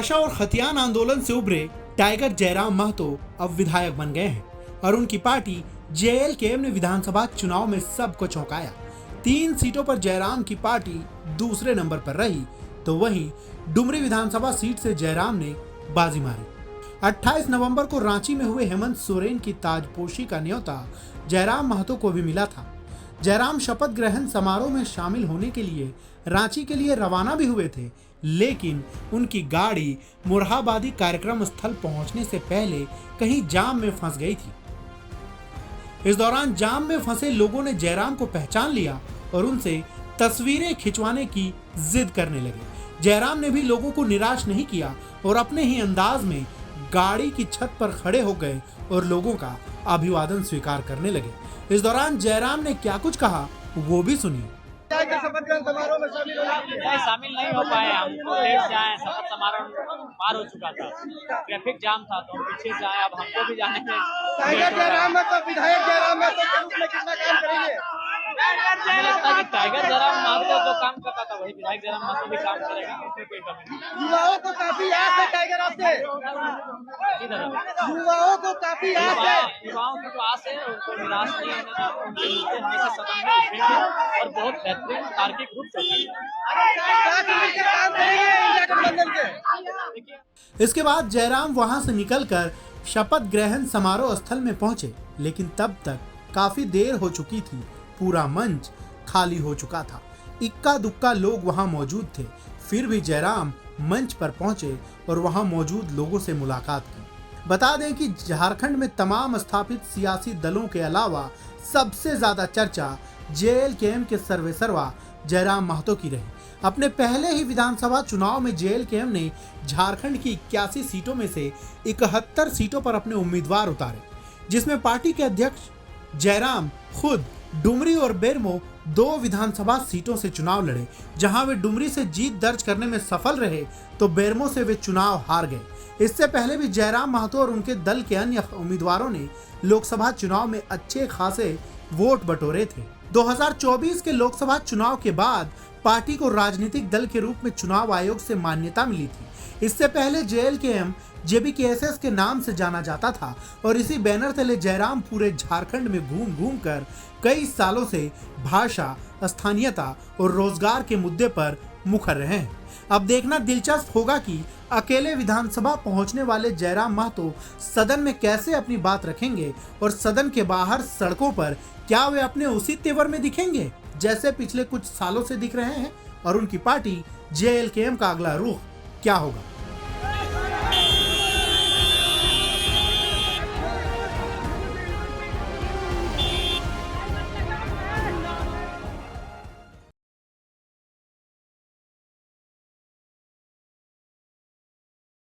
भाषा और खतियान आंदोलन से उभरे टाइगर जयराम महतो अब विधायक बन गए हैं और उनकी पार्टी जेएलकेएम ने विधानसभा चुनाव में सबको चौंकाया। 3 सीटों पर जयराम की पार्टी दूसरे नंबर पर रही, तो वहीं डुमरी विधानसभा सीट से जयराम ने बाजी मारी। 28 नवंबर को रांची में हुए हेमंत सोरेन की ताजपोशी का न्योता जयराम महतो को भी मिला था। जयराम शपथ ग्रहण समारोह में शामिल होने के लिए रांची के लिए रवाना भी हुए थे, लेकिन उनकी गाड़ी मुरहाबादी कार्यक्रम स्थल पहुंचने से पहले कहीं जाम में फंस गई थी। इस दौरान जाम में फंसे लोगों ने जयराम को पहचान लिया और उनसे तस्वीरें खिंचवाने की जिद करने लगे। जयराम ने भी लोगों को निराश नहीं किया और अपने ही अंदाज में गाड़ी की छत पर खड़े हो गए और लोगों का अभिवादन स्वीकार करने लगे। इस दौरान जयराम ने क्या कुछ कहा वो भी सुनिए। शपथ ग्रहण समारोह में शामिल नहीं हो पाए। हम लेट से आए, शपथ समारोह पार हो चुका था, ट्रैफिक जाम था तो हम पीछे से आए। अब हमको भी जाने में टाइगर जयराम में तो विधायक जयराम में तो कितना काम करेंगे। टाइगर जयराम महतो जो काम करता था वही विधायक जयराम महतो भी काम करेगा, उसमें कोई कमी नहीं। युवाओं को काफी आस है टाइगर आपसे, युवाओं को काफी आस है। युवाओं की जो आस है उनको निराश नहीं होने देना, उनके मुद्दे हमेशा सदन में उठेंगे और बहुत बेहतरीन तार्किक रूप से इसके बाद जयराम वहां से निकलकर शपथ ग्रहण समारोह स्थल में पहुंचे, लेकिन तब तक काफी देर हो चुकी थी। पूरा मंच खाली हो चुका था, इक्का दुक्का लोग वहां मौजूद थे। फिर भी जयराम मंच पर पहुंचे और वहां मौजूद लोगों से मुलाकात की। बता दें कि झारखंड में तमाम स्थापित सियासी दलों के अलावा सबसे ज्यादा चर्चा जेएलकेएम के सर्वेसर्वा जयराम महतो की रही। अपने पहले ही विधानसभा चुनाव में जेएलकेएम ने झारखंड की 81 सीटों में से 71 सीटों पर अपने उम्मीदवार उतारे, जिसमें पार्टी के अध्यक्ष जयराम खुद डुमरी और बेरमो 2 विधानसभा सीटों से चुनाव लड़े। जहां वे डुमरी से जीत दर्ज करने में सफल रहे तो बेरमो से वे चुनाव हार गए। इससे पहले भी जयराम महतो और उनके दल के अन्य उम्मीदवारों ने लोकसभा चुनाव में अच्छे खासे वोट बटोरे थे। 2024 के लोकसभा चुनाव के बाद पार्टी को राजनीतिक दल के रूप में चुनाव आयोग से मान्यता मिली थी। इससे पहले जेएलकेएम जेबीकेएसएस के नाम से जाना जाता था और इसी बैनर तले जयराम पूरे झारखंड में घूम घूम कर कई सालों से भाषा, स्थानीयता और रोजगार के मुद्दे पर मुखर रहे हैं। अब देखना दिलचस्प होगा कि अकेले विधानसभा पहुंचने वाले जयराम महतो सदन में कैसे अपनी बात रखेंगे और सदन के बाहर सड़कों पर क्या वे अपने उसी तेवर में दिखेंगे जैसे पिछले कुछ सालों से दिख रहे हैं, और उनकी पार्टी जेएलकेएम का अगला रुख क्या होगा।